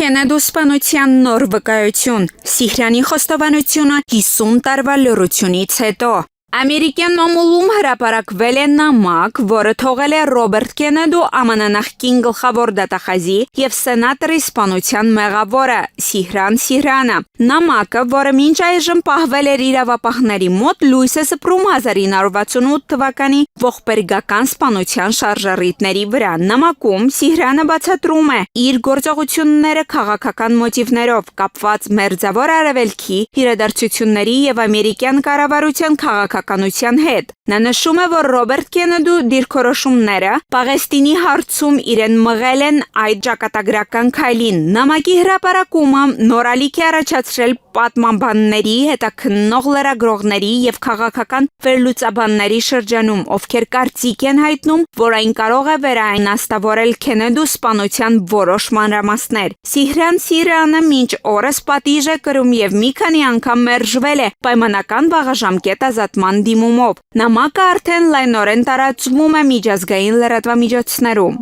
Քենեդու սպանության նոր վկայություն, Սիհրանի խոստովանությունը 50 տարվա լռությունից հետո։ Ամերիկյան մամուլում հրապարակվել է նամակ, որը թողել է Ռոբերտ Քենեդու ԱՄՆ նախկին գլխավոր դատախազի եւ սենատորի սպանության մեղավորը Սիհրան Սիհրանը։ Նամակը, որը մինչ այժմ պահվել էր իրավապահների մոտ, լույս է սփռում 1968 թվականի ողբերգական սպանության շարժառիթների վրա։ Նամակում Սիհրանը բացատրում է իր գործողությունները քաղաքական մոտիվներով կապված Մերձավոր Արևելքի իրադարձությունների եւ ամերիկյան կառավարության քաղաքականության հետ։ Նա նշում է, որ Ռոբերտ Քենեդու դիրքորոշումները Պաղեստինի հարցում իրեն մղել են այդ ճակատագրական քայլին։ Նամակի հրապարակումը նոր ալիք է առաջացրել պատմաբանների, հետաքննող լրագրողների եւ քաղաքական վերլուծաբանների շրջանում, ովքեր կարծիք են հայտնում, որ այն կարող է վերաիմաստավորել Քենեդու սպանության որոշ մանրամասներ։ Սիհրան Սիհրանը մինչ օրս պատիժ է կրում եւ մի քանի անգամ մերժվել է պայմանական վաղաժամկետ ազատման դիմումով։ Նամակը արդեն լայնորեն տարածվում է միջազգային լրատվամիջոցներում։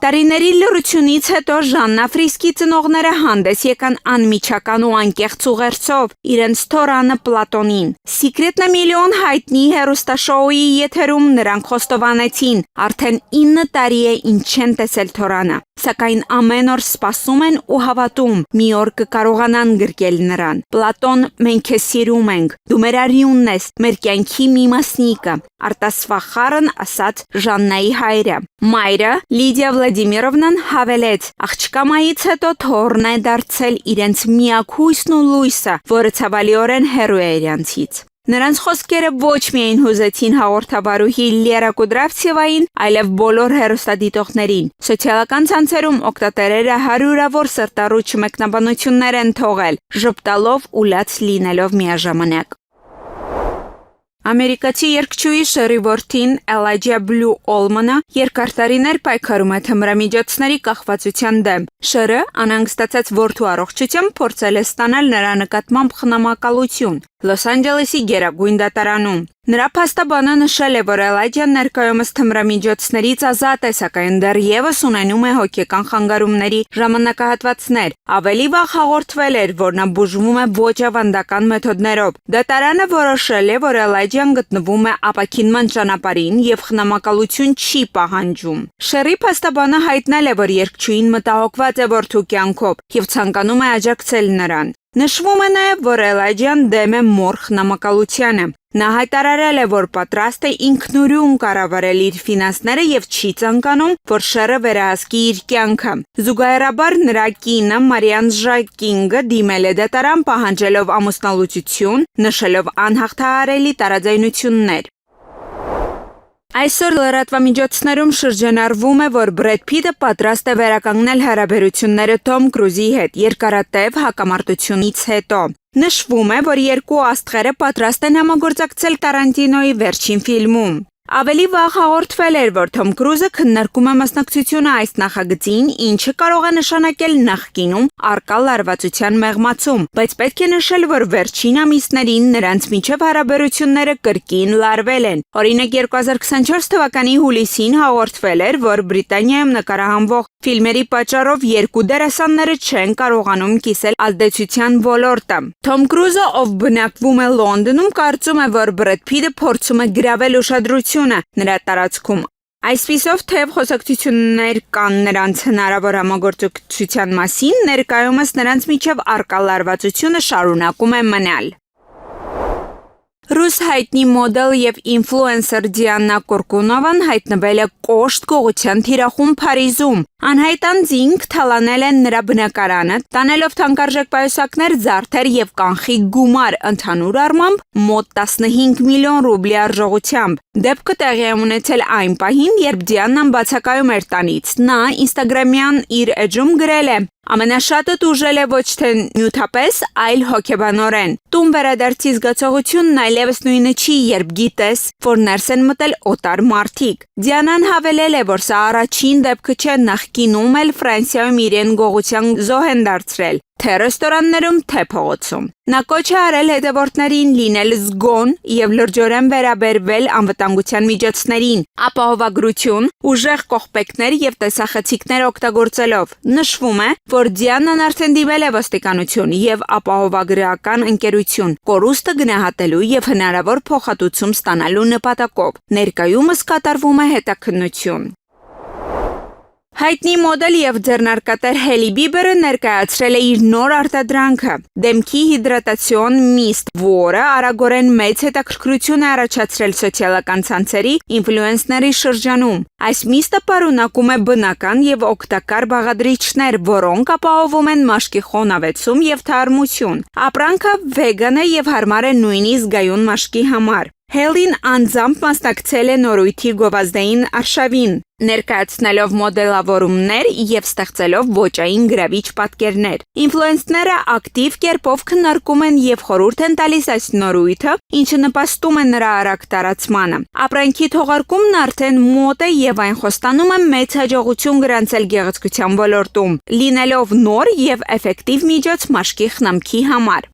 Տարիների լռությունից հետո Ժաննա Ֆրիսկի ծնողները հանդես եկան անմիջական ու անկեղծ ուղերձով իրենց թորանը Պլատոնին։ Սիկրետ միլիոն հայտնի հեռուստաշոուի եթերում նրանք խոստովանեցին, արդեն 9 տարի է ինչ չեն տեսել թորանը, սակայն ամեն օր սպասում են ու հավատում, մի օր կկարողանան գրկել նրան։ Պլատոն, մենք քեզ սիրում ենք, դու մեր արյունն ես, մեր կյանքի մի մասնիկը, արտասվախարն ասաց Ժաննայի հայրը։ Մայրը Լիդիա Վլադիմիրովնան հավելեց. աղջկա մայից հետո թորն է դարձել իրենց միակ հույսն ու լույսը, որը ցավալիորեն հեռու է իրանցից։ Նրանց խոսքերը ոչ միայն հուզեցին հաղորդավարուհի Լիերա Կուդրավցևային, այլև բոլոր հեռուստադիտողներին։ Սոցիալական ցանցերում օգտատերերը հարյուրավոր սրտառուչ մեկնաբանություններ են թողել, ժպտալով ու լաց լինելով միաժամանակ։ Ամերիկացի երգչուհի Շերի որդին Էլաջա Բլու Օլմանը երկար տարիներ պայքարում է թմրամիջոցների կախվածության դեմ։ Շերը անհանգստացած որդու առողջությամբ փորձել է ստանալ նրա նկատմամբ խնամակալություն Լոս Անջելեսի Գերագույն դատարանում։ Նրա փաստաբանը նշել է, որ Էլաջան ներկայումս թմրամիջոցներից ազատ է, սակայն դեռևս ունենում է հոգեկան խանգարումների ժամանակահատվածներ։ Ավելի վաղ հաղորդվել էր, որ նա բուժվում է ոչ ավանդական մեթոդներով։ Դատարանը որոշել է, որ Էլաջան գտնվում է ապաքինման ճանապարհին եւ խնամակալություն չի պահանջում։ Շերի փաստաբանը հայտնել է, որ երգչուհին մտահոգված է որդու կյանքով եւ ցանկանում է աջակցել նրան։ Նշվում է նաև, որ Էլաջան դեմ է մոր խնամակալությանը։ Նա հայտարարել է, որ պատրաստ է ինքնուրույն կառավարել իր ֆինանսները եւ չի ցանկանում, որ Շերը վերահսկի իր կյանքը։ Զուգահեռաբար նրա կինը Մարիան Ժակինգը դիմել է դատարան պահանջելով ամուսնալուծություն, նշելով անհաղթահարելի տարաձայնություններ։ Այսօր լրատվամիջոցներում շրջանառվում է, որ Բրեդ Փիթը պատրաստ է վերականգնել հարաբերությունները Թոմ Կրուզի հետ երկարատև հակամարտությունից հետո։ Նշվում է, որ երկու աստղերը պատրաստ են համագործակցել Տարանտինոյի վերջին ֆիլմում։ Ավելի վաղ հաղորդվել էր, որ Թոմ Կրուզը քննարկում է մասնակցությունը այս նախագծին, ինչը կարող է նշանակել նախկինում առկա լարվածության մեղմացում, բայց պետք է նշել, որ վերջին ամիսներին նրանց միջև հարաբերությունները կրկին լարվել են։ Օրինակ 2024 թվականի հուլիսին հաղորդվել էր, որ Բրիտանիայում նկարահանվող ֆիլմերի պատճառով երկու դերասանները չեն կարողանում կիսել ազդեցության ոլորտը։ Թոմ Կրուզը, ով բնակվում է Լոնդոնում, կարծում է, որ Բրեդ Փիթը փորձում է գրավել ուշադրությունը նրա տարածքում։ Այսպիսով, թեև խոսակցություններ կան նրանց հնարավոր համագործակցության մասին, ներկայումս նրանց միջև առկա լարվածությունը շարունակում է մնալ։ Ռուս հայտնի մոդել եւ ինֆլուենսեր Դիանա Կորկունովան հայտնվել է կոշտ գողության թիրախում Փարիզում։ Անհայտ անձինք թալանել են նրա բնակարանը, տանելով թանկարժեք պայուսակներ, զարդեր եւ կանխիկ գումար, ընդհանուր առմամբ մոտ 15 միլիոն ռուբլի արժողությամբ։ Դեպքը տեղի է ունեցել այն պահին, երբ Դիանան բացակայում էր տանից։ Նա Instagram-յան իր էջում գրել է. Ամենաշատը տուժել է ոչ թե նյութապես, այլ հոգեբանորեն։ Տուն վերադարձի զգացողությունն այլևս նույնը չի, երբ գիտես, որ ներս են մտել օտար մարդիկ։ Դիանան հավելել է, որ սա առաջին դեպքը չէ, նախկինում էլ Ֆրանսիայում իրեն գողության զոհ են դարձրել։ թե ռեստորաններում, թե փողոցում։ Նա կոչ է արել հետևորդներին լինել զգոն եւ լրջորեն վերաբերվել անվտանգության միջոցներին, ապահովագրություն, ուժեղ կողպեքներ եւ տեսախցիկներ օգտագործելով։ Նշվում է, որ Դիանան արդեն դիմել է ոստիկանություն եւ ապահովագրական ընկերություն կորուստը գնահատելու եւ հնարավոր փոխհատուցում ստանալու նպատակով։ Ներկայումս կատարվում է հետաքննություն։ Հայտնի մոդել եւ ձեռնարկատեր Հելի Բիբերը ներկայացրել է իր նոր արտադրանքը՝ դեմքի հիդրատացիոն միստ, որը արագորեն մեծ հետաքրքրություն է առաջացրել սոցիալական ցանցերի ինֆլուենսների շրջանում։ Այս միստը պարունակում է բնական եւ օգտակար բաղադրիչներ, որոնք ապահովում են մաշկի խոնավեցում եւ թարմություն։ Ապրանքը վեգան է եւ հարմար է նույնիսկ գայուն մաշկի համար։ Հելին անձամբ մասնակցել է նորույթի գովազդային արշավին, ներկայացնելով մոդելավորումներ եւ ստեղծելով ոճային գրավիչ պատկերներ։ Ինֆլուենսները ակտիվ կերպով քննարկում են եւ խորհուրդ են տալիս այս նորույթը, ինչը նպաստում է նրա արագ տարածմանը։ Ապրանքի թողարկումն արդեն մոտ է եւ այն խոստանում է մեծ հաջողություն գրանցել գեղեցկության ոլորտում, լինելով նոր եւ էֆեկտիվ միջոց մաշկի խնամքի համար։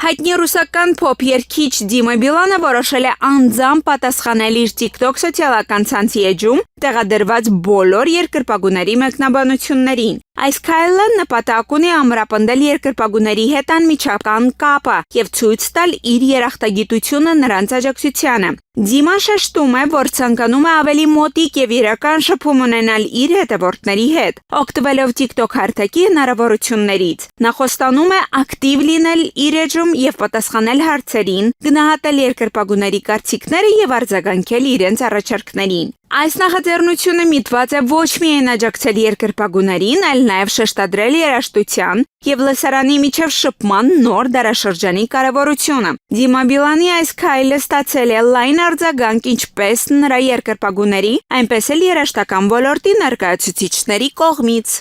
Հայտնի ռուսական փոփ երգիչ Դիմա Բիլանը որոշել է անձամբ պատասխանել իր TikTok սոցիալական ցանցի էջում տեղադրված բոլոր երկրպագուների մեկնաբանություններին։ Այս քայլը նպատակ ունի ամրապնդել երկրպագուների հետ անմիջական կապը եւ ցույց տալ իր երախտագիտությունը նրանց աջակցությանը։ Դիման շեշտում է, որ ցանկանում է ավելի մոտիկ եւ իրական շփում ունենալ իր հետևորդների հետ, օգտվելով TikTok հարթակի հնարավորություններից։ Նա խոստանում է ակտիվ լինել իր էջում եւ պատասխանել հարցերին, գնահատել երկրպագուների կարծիքները եւ արձագանքել իրենց առաջարկներին։ Այս նախաձեռնությունը միտված է ոչ միայն աջակցել երկրպագուներին, այլ նաև շեշտադրել երաժշտության եւ լսարանի միջև շփման նոր դարաշրջանի կարևորությունը։ Դիմա Բիլանի այս քայլը ստացել է լայն արձագանք ինչպես նրա երկրպագուների, այնպես էլ երաժշտական ոլորտի ներկայացուցիչների կողմից։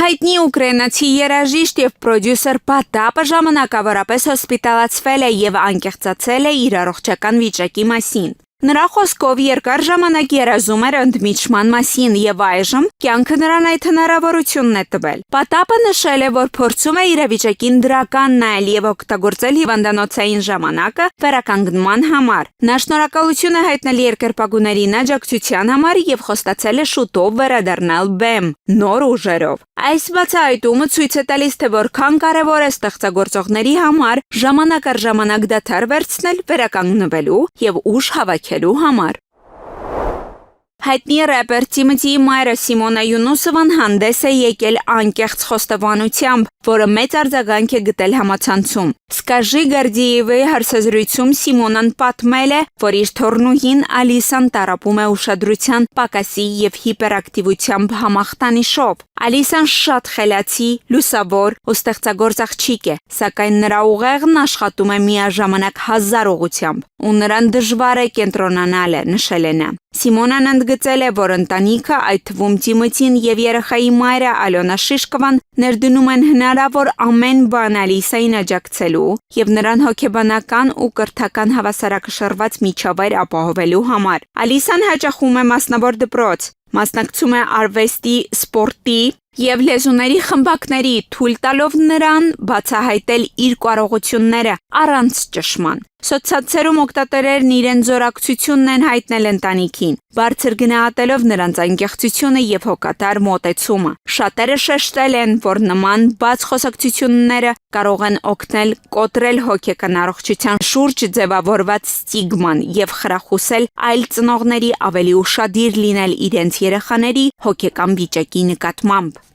Հայտնի ուկրաինացի երաժիշտ եւ պրոդյուսեր Պատապը ժամանակավորապես հոսպիտալացվել է եւ անկեղծացել է իր առողջական վիճակի մասին։ Նրա խոսքով երկար ժամանակ երազում էր ընդմիջման մասին եւ այժմ կյանքը նրան այդ հնարավորությունն է տվել։ Պատապը նշել է, որ փորձում է իրավիճակին դրական նայել եւ օգտագործել հիվանդանոցային ժամանակը վերականգնման համար։ Նա շնորհակալություն է հայտնել երկրպագուներին աջակցության համար եւ խոստացել է շուտով վերադառնալ բեմ նոր ուժերով։ Այս բացահայտումը ցույց է տալիս, թե որքան կարևոր է ստեղծագործողների համար ժամանակ առ ժամանակ դադար վերցնել վերականգնվելու եւ ուժ հավաքելու համար։ Հայտնի рэպեր Թիմոթիի մայրը Սիմոնա Յունուսովան հանդես է եկել անկեղծ խոստովանությամբ, որը մեծ արձագանք է գտել համացանցում։ Սկաժի Գարդիևի հարցազրույցում Սիմոնան պատմել է, որ իր թորնուհին Ալիսան տառապում է ուշադրության պակասի եւ հիպերակտիվությամբ համախտանիշով։ Ալիսան շատ խելացի, լուսավոր ու ստեղծագործ աղջիկ է, սակայն նրա ուղեղն աշխատում է միաժամանակ 1000 ուղղությամբ, ու նրան դժվար է կենտրոնանալը, նշել է նա։ Սիմոնան ընդգծել է, որ ընտանիքը, այդ թվում Թիմոթին եւ երեխայի մայրը Ալոնա Շիշկովան ներդնում են հնարավոր ամեն բան Ալիսային աջակցելու եւ նրան հոգեբանական ու կրթական հավասարակշռված միջավայր ապահովելու համար։ Ալիսան հաճախում է մասնավոր դպրոց, մասնակցում է արվեստի, սպորտի եւ լեզուների խմբակների, թույլ տալով նրան բացահայտել իր կարողությունները առանց ճշման։ Սոցցանցերում օգտատերերն իրենց զորակցությունն են հայտնել ընտանիքին, բարձր գնահատելով նրանց անկեղծությունը եւ հոգատար մոտեցումը։ Շատերը շեշտել են, որ նման բաց խոսակցությունները կարող են օգնել կոտրել հոգեկան առողջության շուրջ ձևավորված ստիգման եւ խրախուսել այլ ծնողների ավելի ուշադիր լինել իրենց երեխաների հոգեկան վիճակի նկատմամբ։